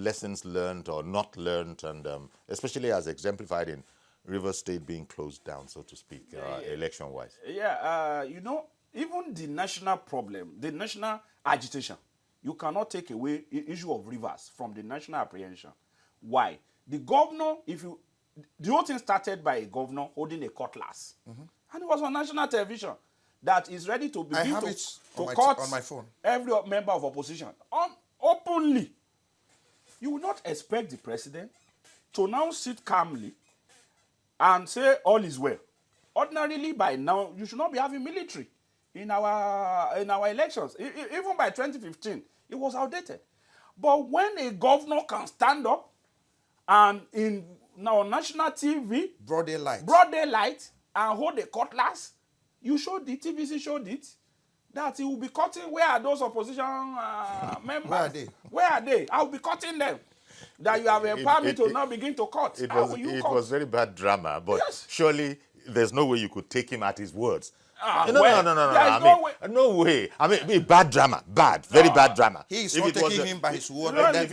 lessons learned or not learned, and especially as exemplified in Rivers State being closed down, so to speak, election-wise? Yeah, even the national problem, the national agitation, you cannot take away the issue of Rivers from the national apprehension. Why? The governor, the whole thing started by a governor holding a cutlass. And it was on national television that is ready to begin to cut on my phone. Every member of opposition openly. You would not expect the president to now sit calmly and say all is well. Ordinarily, by now, you should not be having military in our elections. Even by 2015, it was outdated. But when a governor can stand up and on national TV, broad daylight, and hold a cutlass, you showed it, TVC showed it, that he will be cutting. Where are those opposition members? Where are they? I will be cutting them. That you have empowered me to now begin to cut. It was very bad drama, but yes. Surely there's no way you could take him at his words. No. No way. I mean, bad drama. Very bad drama. He is not taking him by his word. It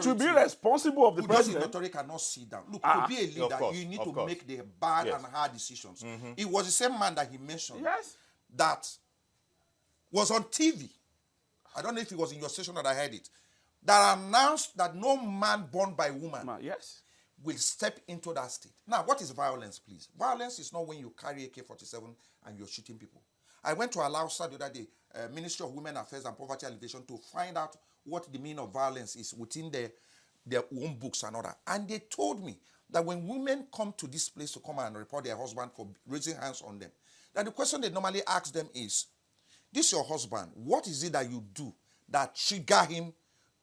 will be responsible of the president. Those in authority cannot sit down. Look, to be a leader, you need to make the bad and hard decisions. It was the same man that he mentioned that was on TV. I don't know if it was in your session that I heard it. That announced that no man born by woman will step into that state. Now, what is violence, please? Violence is not when you carry AK-47 and you're shooting people. I went to Alausa the other day, Ministry of Women Affairs and Poverty Alleviation, to find out what the meaning of violence is within their own books and all that. And they told me that when women come to this place to come and report their husband for raising hands on them, that the question they normally ask them is, this is your husband, what is it that you do that trigger him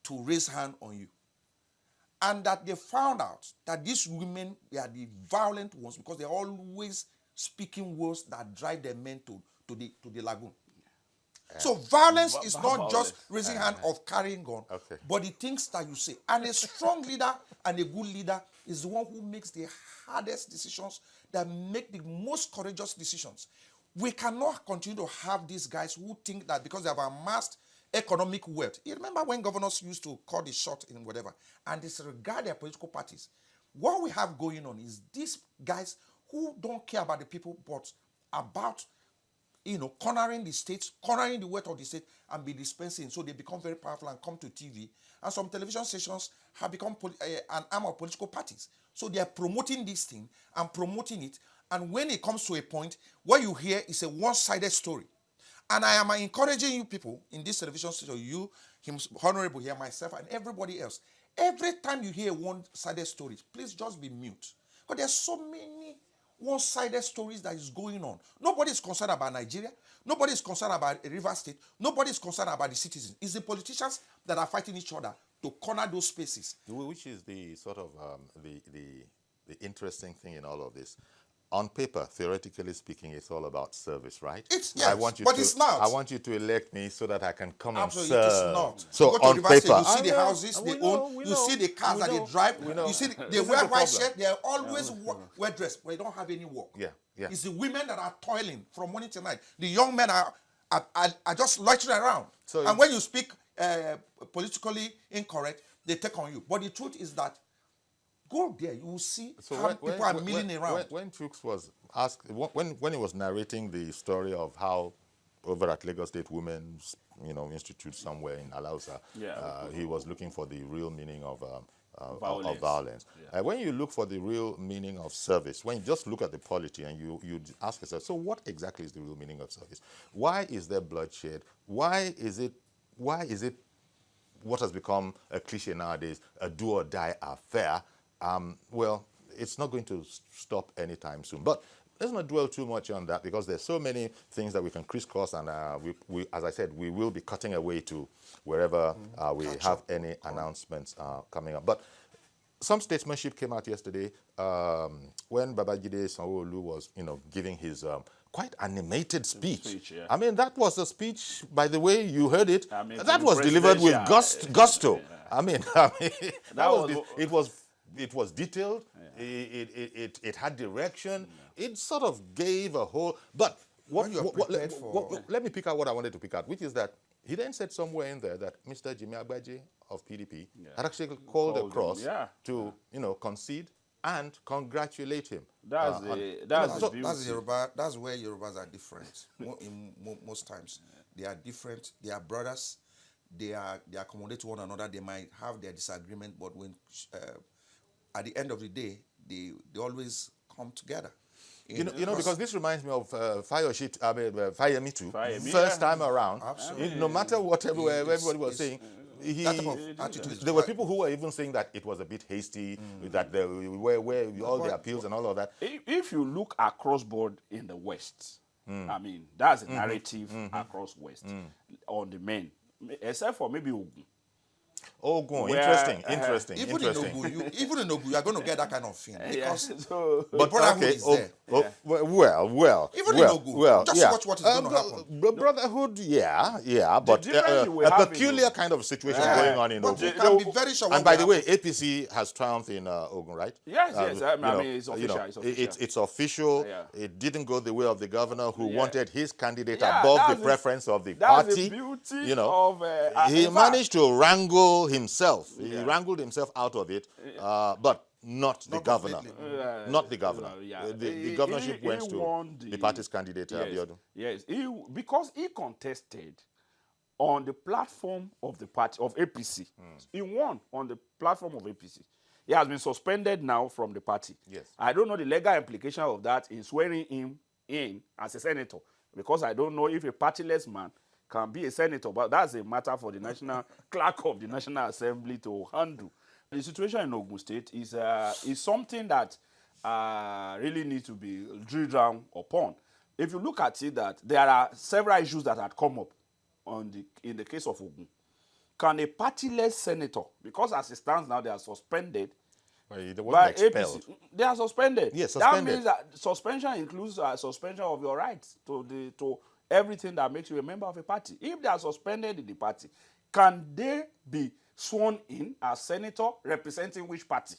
to raise hand on you? And that they found out that these women, they are the violent ones because they're always speaking words that drive their men to the lagoon. So violence is not just raising hand of carrying gun, but the things that you say. And a strong leader and a good leader is the one who makes the hardest decisions, that make the most courageous decisions. We cannot continue to have these guys who think that because they have amassed economic wealth. You remember when governors used to call the shot in whatever and disregard their political parties. What we have going on is these guys who don't care about the people, but about, cornering the state, cornering the wealth of the state and be dispensing. So they become very powerful and come to TV. And some television stations have become an arm of political parties. So they are promoting this thing and promoting it. And when it comes to a point, what you hear is a one-sided story. And I am encouraging you people in this television station, you, him, Honorable here, myself, and everybody else. Every time you hear one-sided stories, please just be mute. Because there's so many one-sided stories that is going on. Nobody is concerned about Nigeria. Nobody is concerned about Rivers State. Nobody is concerned about the citizens. It's the politicians that are fighting each other to corner those spaces. Which is the sort of the interesting thing in all of this. On paper, theoretically speaking, it's all about service, right? It's not. I want you to elect me so that I can come and serve. It is not. So on paper, you see the houses they own, you see the cars that they drive, you see they wear white shirt, they are always well dressed, but they don't have any work. Yeah. It's the women that are toiling from morning till night. The young men are just loitering around. And when you speak politically incorrect, they take on you. But the truth is that go there, you will see how people are milling around. When Trooks was asked, when he was narrating the story of how over at Lagos State Women's Institute somewhere in Alausa, he was looking for the real meaning of violence. Yeah. When you look for the real meaning of service, when you just look at the polity and you ask yourself, so what exactly is the real meaning of service? Why is there bloodshed? Why is it what has become a cliche nowadays, a do or die affair? Well, it's not going to stop anytime soon. But let's not dwell too much on that because there's so many things that we can crisscross, and we, as I said, we will be cutting away to wherever we have any announcements coming up. But some statesmanship came out yesterday when Babajide Sanwo-Olu was, giving his quite animated speech. I mean, that was a speech, by the way, you heard it. That was delivered with gusto. I mean, it was detailed. It had direction. It sort of gave a whole. But let me pick out what I wanted to pick out, which is that He then said somewhere in there that Mr. Jimmy Agbaje of PDP had actually called across to, concede and congratulate him. That's Yoruba. That's where Yorubas are different. In most times, they are different. They are brothers. They accommodate to one another. They might have their disagreement, but when at the end of the day, they always come together. Because this reminds me of Fire Me Too. First time around, no matter what everybody was saying, there were people who were even saying that it was a bit hasty, that there were all the appeals and all of that. If you look across board in the West, I mean, that's a narrative across West on the men, except for maybe Ogun. Ogun, interesting. Even in Ogun, you are going to get that kind of thing. But brotherhood is there. Even in Ogun, just watch what is going to happen. Brotherhood, but a peculiar kind of situation going on in Ogun. You can be very sure. And by the way, APC has triumphed in Ogun, right? Yes. I mean, it's official. It's official. It didn't go the way of the governor who wanted his candidate above the preference of the party. That's the beauty of... he managed to wrangle himself. He wrangled himself out of it, but not the governor. Not the governor. The governorship went to the party's candidate, Abiodun. Yes, because he contested on the platform of the party, of APC. He won on the platform of APC. He has been suspended now from the party. Yes. I don't know the legal implication of that in swearing him in as a senator, because I don't know if a partyless man can be a senator, but that's a matter for the national clerk of the National Assembly to handle. The situation in Ogun State is something that really needs to be drilled down upon. If you look at it, that there are several issues that had come up in the case of Ogun. Can a partyless senator, because as it stands now, they are suspended. They were expelled. APC, they are suspended. Yes, suspended. That means that suspension includes suspension of your rights to everything that makes you a member of a party. If they are suspended in the party, can they be sworn in as senator representing which party?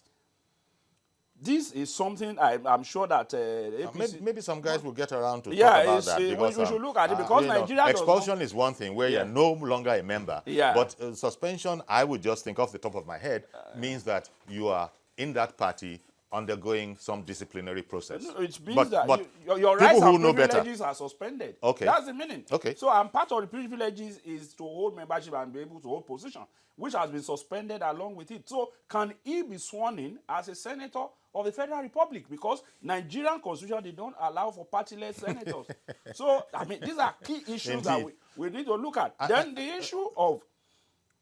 This is something I'm sure that APC, maybe some guys will get around to talk about that. Because, we should look at it, because Nigeria expulsion is one thing where you're no longer a member. But suspension, I would just think off the top of my head, means that you are in that party undergoing some disciplinary process. It means that your rights and privileges are suspended. Okay. That's the meaning. Okay. So, and part of the privileges is to hold membership and be able to hold position, which has been suspended along with it. So, can he be sworn in as a senator of the Federal Republic? Because Nigerian Constitution, they don't allow for partyless senators. So, I mean, these are key issues that we need to look at. Then the issue of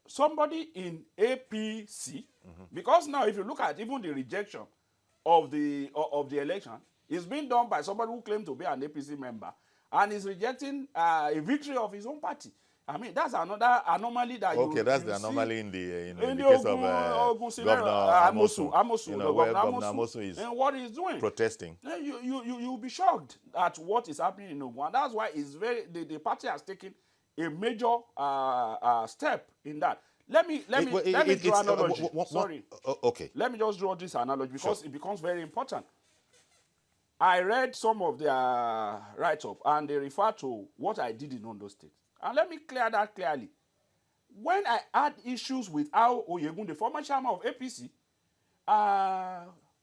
somebody in APC, because now if you look at even the rejection of the election, it's being done by somebody who claimed to be an APC member and is rejecting a victory of his own party. I mean, that's another anomaly that that's the anomaly in the case of Governor Amosu. Governor Amosu is and what he's doing, protesting. You'll be shocked at what is happening in Ogun, and that's why the party has taken a major step in that. Let me draw an analogy. Sorry. Okay. Let me just draw this analogy because it becomes very important. I read some of their write-up and they refer to what I did in Ondo State. And let me clear that clearly. When I had issues with how Oyegun, the former chairman of APC,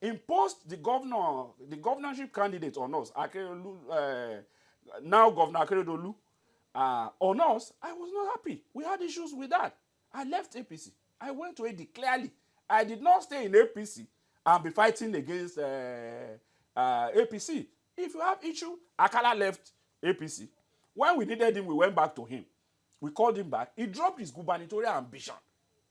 imposed the governorship candidate on us, now Governor Akeredolu, on us, I was not happy. We had issues with that. I left APC. I went to AD clearly. I did not stay in APC and be fighting against APC. If you have issue, Akala left APC. When we needed him, we went back to him. We called him back. He dropped his gubernatorial ambition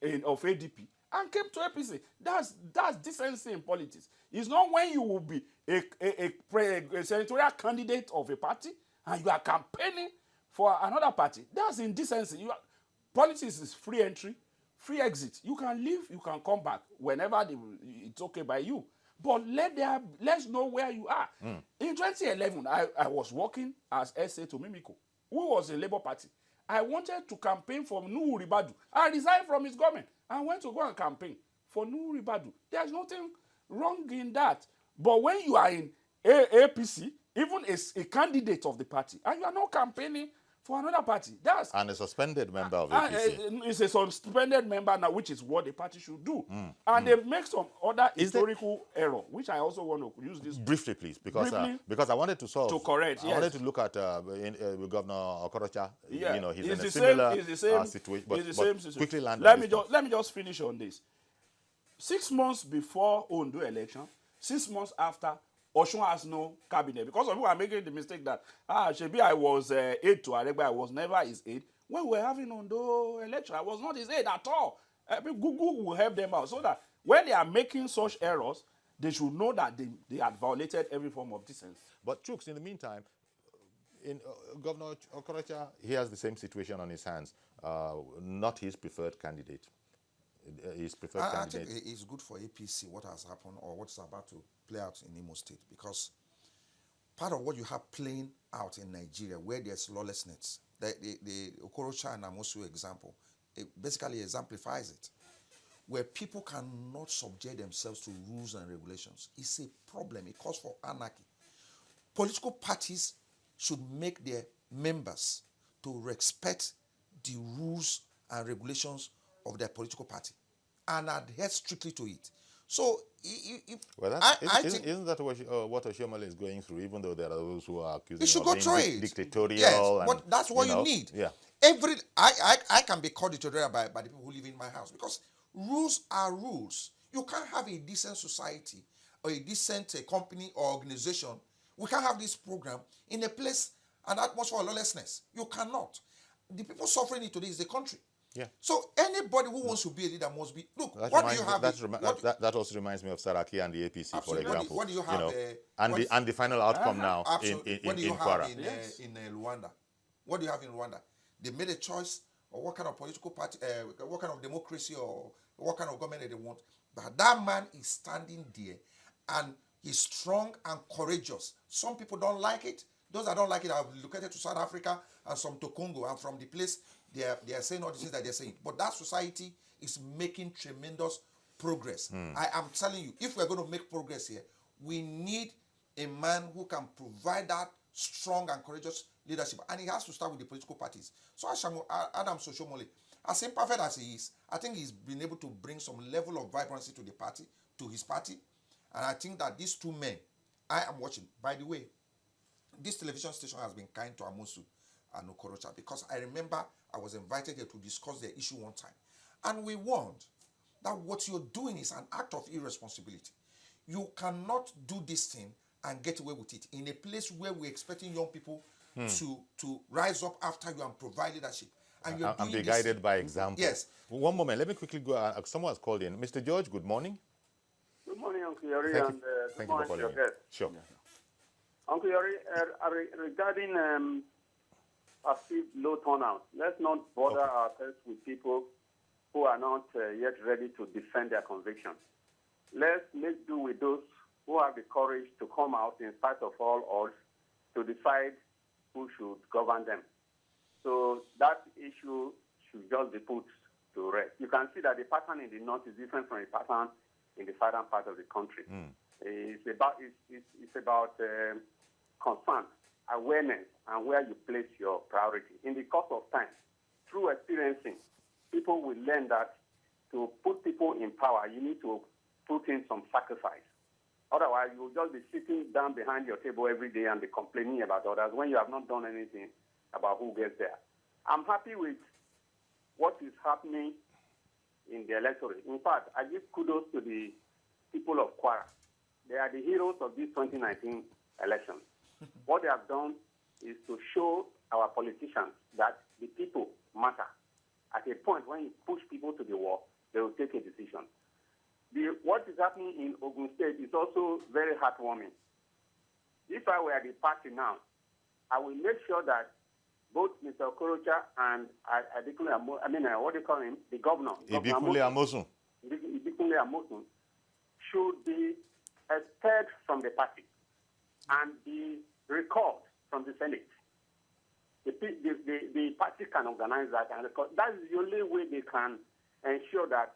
of ADP and came to APC. That's decency in politics. It's not when you will be a senatorial candidate of a party and you are campaigning for another party. That's indecency. Politics is free entry, free exit. You can leave, you can come back whenever it's okay by you. But let's know where you are. In 2011, I was working as SA to Mimiko, who was a Labour Party. I wanted to campaign for Nuhu Ribadu. I resigned from his government. I went to go and campaign for Nuhu Ribadu. There's nothing wrong in that. But when you are in APC, even a candidate of the party, and you are not campaigning for another party. And a suspended member of APC. It's a suspended member now, which is what the party should do. And they make some other historical error, which I also want to use this briefly, please, because I wanted to solve. To correct. I wanted to look at Governor Okorocha. Yeah. You know, he's in a similar situation. But quickly land. Let me just finish on this. 6 months before Ondo election, 6 months after, Osun has no cabinet. Because some people are making the mistake that, Shebi, I was aide to Aregba, I was never his aide. When we were having Ondo election, I was not his aide at all. Google will help them out so that when they are making such errors, they should know that they had violated every form of decency. But Chooks, in the meantime, Governor Okorocha, he has the same situation on his hands. Not his preferred candidate. His preferred candidate. I think it's good for APC what has happened or what's about to play out in Imo State, because part of what you have playing out in Nigeria where there's lawlessness, the Okorocha and Amosu example, it basically exemplifies it. Where people cannot subject themselves to rules and regulations. It's a problem. It calls for anarchy. Political parties should make their members to respect the rules and regulations of their political party and adhere strictly to it. So, isn't that what Oshiomhole is going through, even though there are those who are accusing him of being dictatorial? Yes, but that's what you need. Yeah. I can be called dictatorial by the people who live in my house, because rules are rules. You can't have a decent society or a decent company or organization. We can't have this program in a place and atmosphere of lawlessness. You cannot. The people suffering it today is the country. Yeah. So anybody who wants to be a leader must be. Look, that also reminds me of Saraki and the APC, absolutely. For example. What do you have? And the final outcome now in Kwara. In Rwanda? What do you have in Rwanda? They made a choice of what kind of political party, what kind of democracy or what kind of government they want. But that man is standing there and he's strong and courageous. Some people don't like it. Those that don't like it are located to South Africa and some to Congo, and from the place they are saying all the things that they're saying. But that society is making tremendous progress. I am telling you, if we're going to make progress here, we need a man who can provide that strong and courageous leadership. And it has to start with the political parties. So Adams Oshiomhole, as imperfect as he is, I think he's been able to bring some level of vibrancy to the party, to his party. And I think that these two men, I am watching. By the way, this television station has been kind to Amosu and Okorocha, because I remember I was invited here to discuss their issue one time. And we warned that what you're doing is an act of irresponsibility. You cannot do this thing and get away with it in a place where we're expecting young people to rise up after you and provide leadership. And you're be guided by example. Yes. One moment, let me quickly go. Someone has called in. Mr. George, good morning. Good morning, Uncle Yori, and thank you for calling in. Sure. Uncle Yori, regarding perceived low turnout, let's not bother ourselves with people who are not yet ready to defend their convictions. Let's make do with those who have the courage to come out in spite of all odds to decide who should govern them. So that issue should just be put to rest. You can see that the pattern in the north is different from the pattern in the southern part of the country. It's about concern, awareness, and where you place your priority. In the course of time, through experiencing, people will learn that to put people in power, you need to put in some sacrifice. Otherwise, you'll just be sitting down behind your table every day and be complaining about others when you have not done anything about who gets there. I'm happy with what is happening in the electorate. In fact, I give kudos to the people of Kwara. They are the heroes of this 2019 election. What they have done is to show our politicians that the people matter. At a point when you push people to the wall, they will take a decision. What is happening in Ogun State is also very heartwarming. If I were the party now, I will make sure that both Mr. Okorocha and what do you call him? The governor. Ibikunle Amosun. Ibikunle Amosun should be expelled from the party and be recalled from the Senate. The party can organize that and record. That is the only way they can ensure that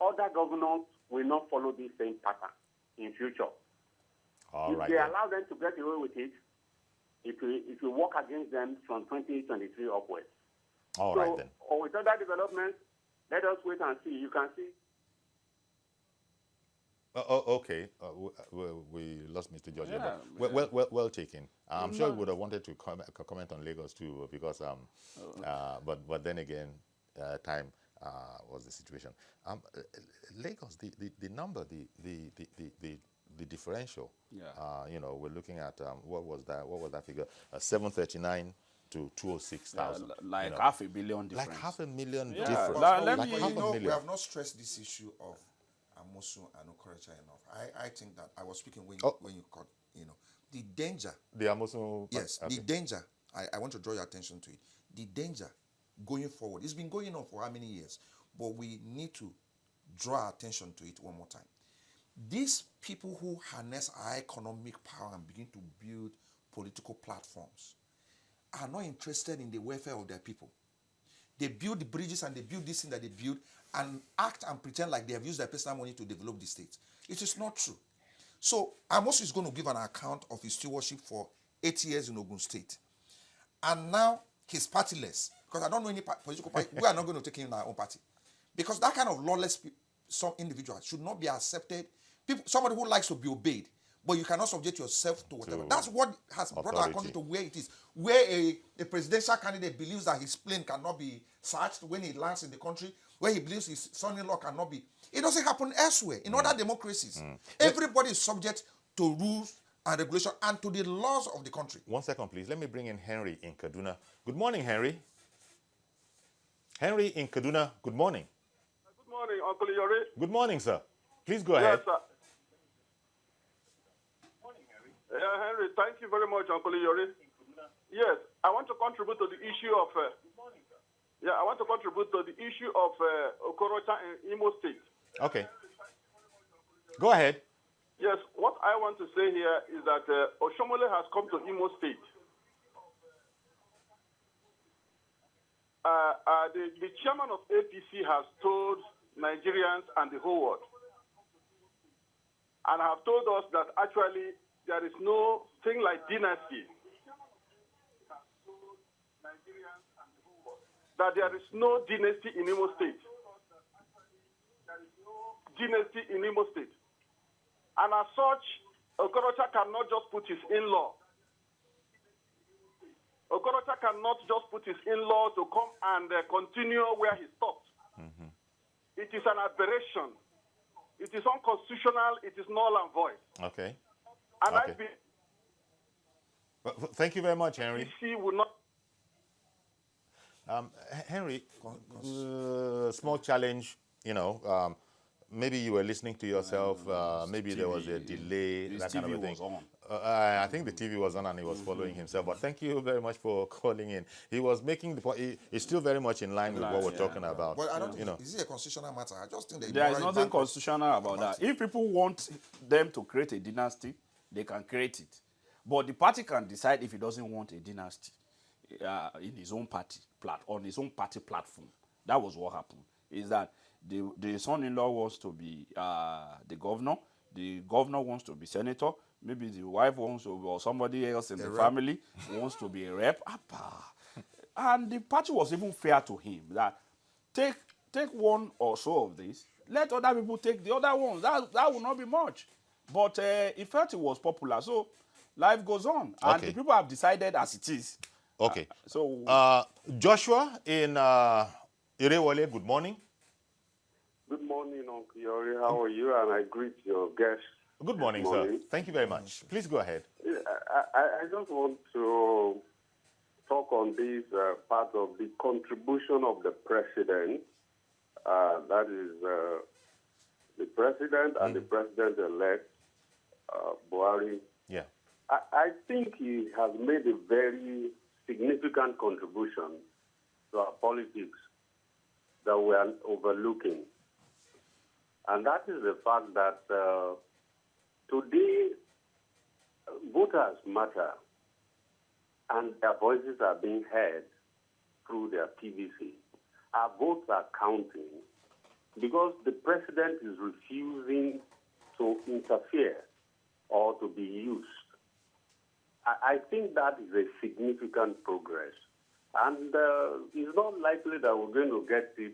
other governors will not follow this same pattern in future. If they allow them to get away with it, it will work against them from 2023 upwards. All right then. Or with other developments, let us wait and see. You can see. Okay. We lost Mr. George. Yeah, well taken. I'm sure he would have wanted to comment on Lagos too, because but then again, time was the situation. Lagos, the number, the differential. Yeah. We're looking at what was that figure? 739 to 206,000. Like half a billion difference. Like half a million difference. We have not stressed this issue of Amosu and Okorocha enough. I think that I was speaking when you caught, the danger. The Amosu. Yes, okay. The danger. I want to draw your attention to it. The danger going forward. It's been going on for how many years? But we need to draw attention to it one more time. These people who harness our economic power and begin to build political platforms are not interested in the welfare of their people. They build the bridges and they build this thing that they build and act and pretend like they have used their personal money to develop the state. It is not true. So Amos is going to give an account of his stewardship for 8 years in Ogun State. And now he's partyless. Because I don't know any political party. We are not going to take him in our own party. Because that kind of lawless some individual should not be accepted. Somebody who likes to be obeyed, but you cannot subject yourself to whatever. That's what has brought our country to where it is. Where a presidential candidate believes that his plane cannot be searched when he lands in the country, where he believes his son-in-law cannot be. It doesn't happen elsewhere. In other democracies, everybody is subject to rules and regulation and to the laws of the country. 1 second, please. Let me bring in Henry in Kaduna. Good morning, Henry. Henry in Kaduna, good morning. Good morning, Uncle Yori. Good morning, sir. Please go ahead. Yes, sir. Yeah, Henry, thank you very much, Uncle Yori. Yes, I want to contribute to the issue of Okorocha in Imo State. Okay. Go ahead. Yes, what I want to say here is that Oshomole has come to Imo State. The chairman of APC has told Nigerians and the whole world, and have told us that actually there is no thing like dynasty. That there is no dynasty in Imo State. Dynasty in Imo State. And as such, Okorocha cannot just put his in-law. Okorocha cannot just put his in-law to come and continue where he stopped. Mm-hmm. It is an aberration. It is unconstitutional. It is null and void. Okay. And okay. Thank you very much, Henry. Will not. Henry, small challenge, maybe you were listening to yourself, maybe there was a delay, that kind of a thing. Was on. I think the TV was on and he was following himself, but thank you very much for calling in. He was making the point, he's still very much in line with what we're talking about. Well, I don't think, is it a constitutional matter? I just think there is nothing constitutional about that. If people want them to create a dynasty, they can create it. But the party can decide if he doesn't want a dynasty in his own party, on his own party platform. That was what happened. Is that the son-in-law wants to be the governor wants to be senator, maybe the wife wants to, or somebody else in the family wants to be a rep. And the party was even fair to him that take one or so of this, let other people take the other ones. That will not be much. But he felt it was popular, so life goes on. And the people have decided as it is. Okay. Joshua in Irewole, good morning. Good morning, Uncle Yori. How are you? And I greet your guests. Good morning, sir. Thank you very much. Please go ahead. I just want to talk on this part of the contribution of the president. That is the president and the president-elect, Buhari. Yeah. I think he has made a very significant contribution to our politics that we are overlooking. And that is the fact that today voters matter and their voices are being heard through their PVC. Our votes are counting because the president is refusing to interfere or to be used. I think that is a significant progress. And it's not likely that we're going to get it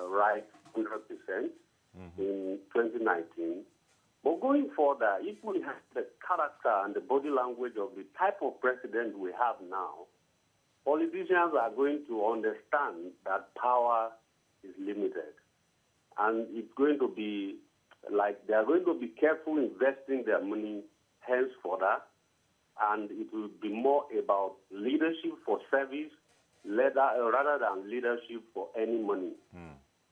right 100% in 2019. But going further, if we have the character and the body language of the type of president we have now, politicians are going to understand that power is limited. And it's going to be like they are going to be careful investing their money henceforth, and it will be more about leadership for service rather than leadership for any money.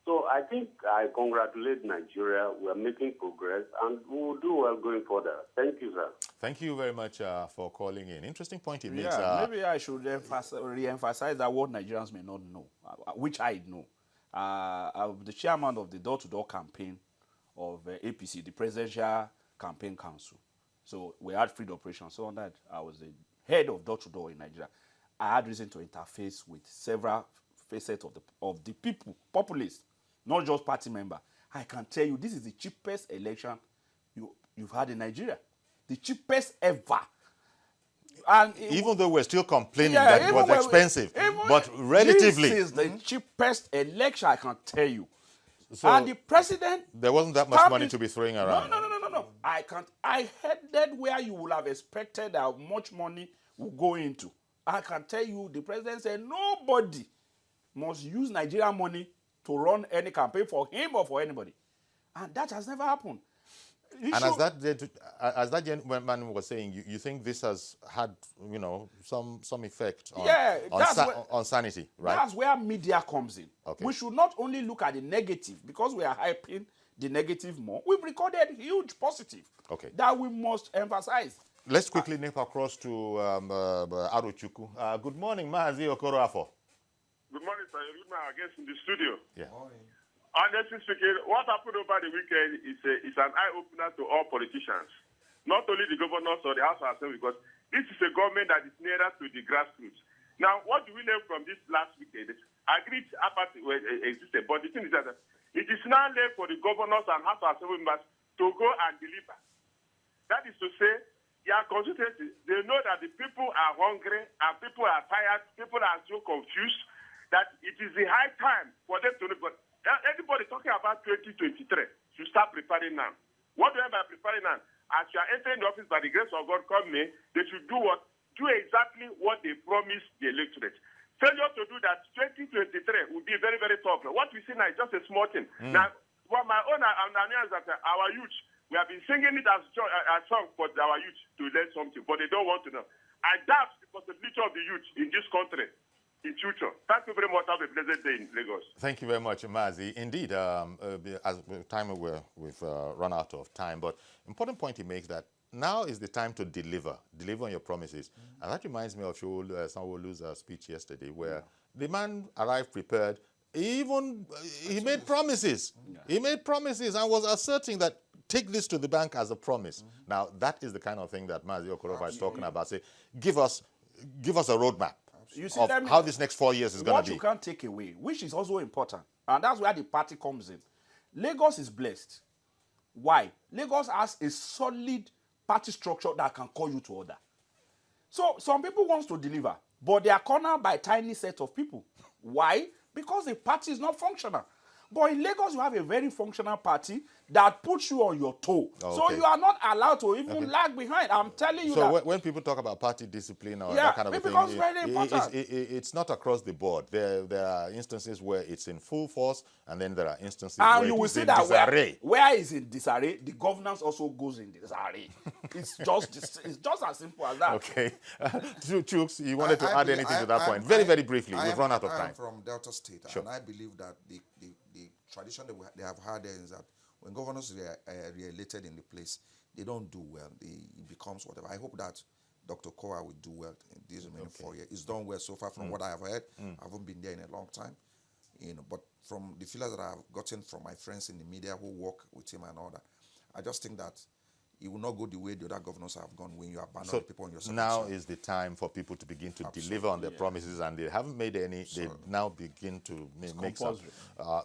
So I think I congratulate Nigeria. We are making progress, and we will do well going further. Thank you, sir. Thank you very much for calling in. Interesting point he makes. Maybe I should re-emphasize that what Nigerians may not know, which I know. I'm the chairman of the door-to-door campaign of APC, the Presidential Campaign Council. So we had field operations. So on that, I was the head of door-to-door in Nigeria. I had reason to interface with several facets of the people, populace, not just party member. I can tell you, this is the cheapest election you've had in Nigeria. The cheapest ever. And even though we're still complaining that it was expensive, but relatively. This is the cheapest election, I can tell you. So and the president... There wasn't that much money to be throwing around. No. I headed where you would have expected how much money will go into. I can tell you, the president said nobody must use Nigerian money to run any campaign for him or for anybody. And that has never happened. And as that gentleman was saying, you think this has had, some effect on sanity, right? That's where media comes in. Okay. We should not only look at the negative, because we are hyping the negative more. We've recorded huge positive that we must emphasize. Let's quickly nip across to Arochukwu. Good morning, Mahazi Okoroafo. Good morning, sir. Good morning, I guess, in the studio. Yeah. Morning. Honestly speaking, what happened over the weekend is an eye-opener to all politicians, not only the governors or the House of Assembly, because this is a government that is nearer to the grassroots. Now, what do we learn from this last weekend? Agreed apathy existed, but the thing is that it is now left for the governors and House of Assembly members to go and deliver. That is to say, their constituency, they know that the people are hungry and people are tired, people are so confused that it is the high time for them to know. Everybody talking about 2023 should start preparing now. What do I mean by preparing now? As you are entering the office by the grace of God come May, they should do exactly what they promised the electorate. Failure to do that, 2023 will be very, very tough. What we see now is just a small thing. Now, for my own understanding is that our youth, we have been singing it as a song for our youth to learn something, but they don't want to know. I doubt the possibility of the youth in this country in future. Thank you very much. Have a pleasant day in Lagos. Thank you very much, Mazi. Indeed, as time we've run out of time, but important point he makes that now is the time to deliver on your promises. And that reminds me of Sanwo-Olu's speech yesterday, where the man arrived prepared. He made promises. He made promises and was asserting that take this to the bank as a promise. Now, that is the kind of thing that Mazi Okorofa is talking about. Say, give us a roadmap. You see, how this next 4 years is going to be. What you can't take away, which is also important, and that's where the party comes in. Lagos is blessed. Why? Lagos has a solid party structure that can call you to order. So some people want to deliver, but they are cornered by a tiny set of people. Why? Because the party is not functional. But in Lagos, you have a very functional party that puts you on your toe. So you are not allowed to even lag behind. I'm telling you that. So when people talk about party discipline or that kind of a thing, very important. It's not across the board. There are instances where it's in full force, and then there are instances where you will it's see in that disarray. Where it's in disarray, the governance also goes in disarray. It's just as simple as that. Okay. Chooks, you wanted to add anything to that point? Very, very briefly. We've run out of time. I am from Delta State, and I believe that the tradition that they have had there is that when governors are re-elected in the place, they don't do well. It becomes whatever. I hope that Dr. Kowa will do well in these remaining 4 years. He's done well so far from what I have heard. I haven't been there in a long time. But from the feelers that I have gotten from my friends in the media who work with him and all that, I just think that it will not go the way the other governors have gone when you abandon people on yourself. Now is the time for people to begin to deliver on their promises, and they haven't made any. They now begin to make some.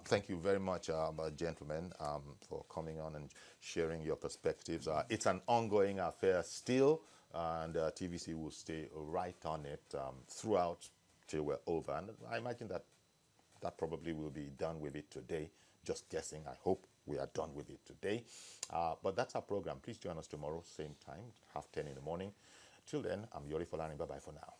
Thank you very much, gentlemen, for coming on and sharing your perspectives. It's an ongoing affair still. and TVC will stay right on it throughout till we're over. And I imagine that probably will be done with it today. Just guessing. I hope we are done with it today. But that's our program. Please join us tomorrow, same time, 10:30 in the morning. Till then, I'm Yori Folani. Bye-bye for now.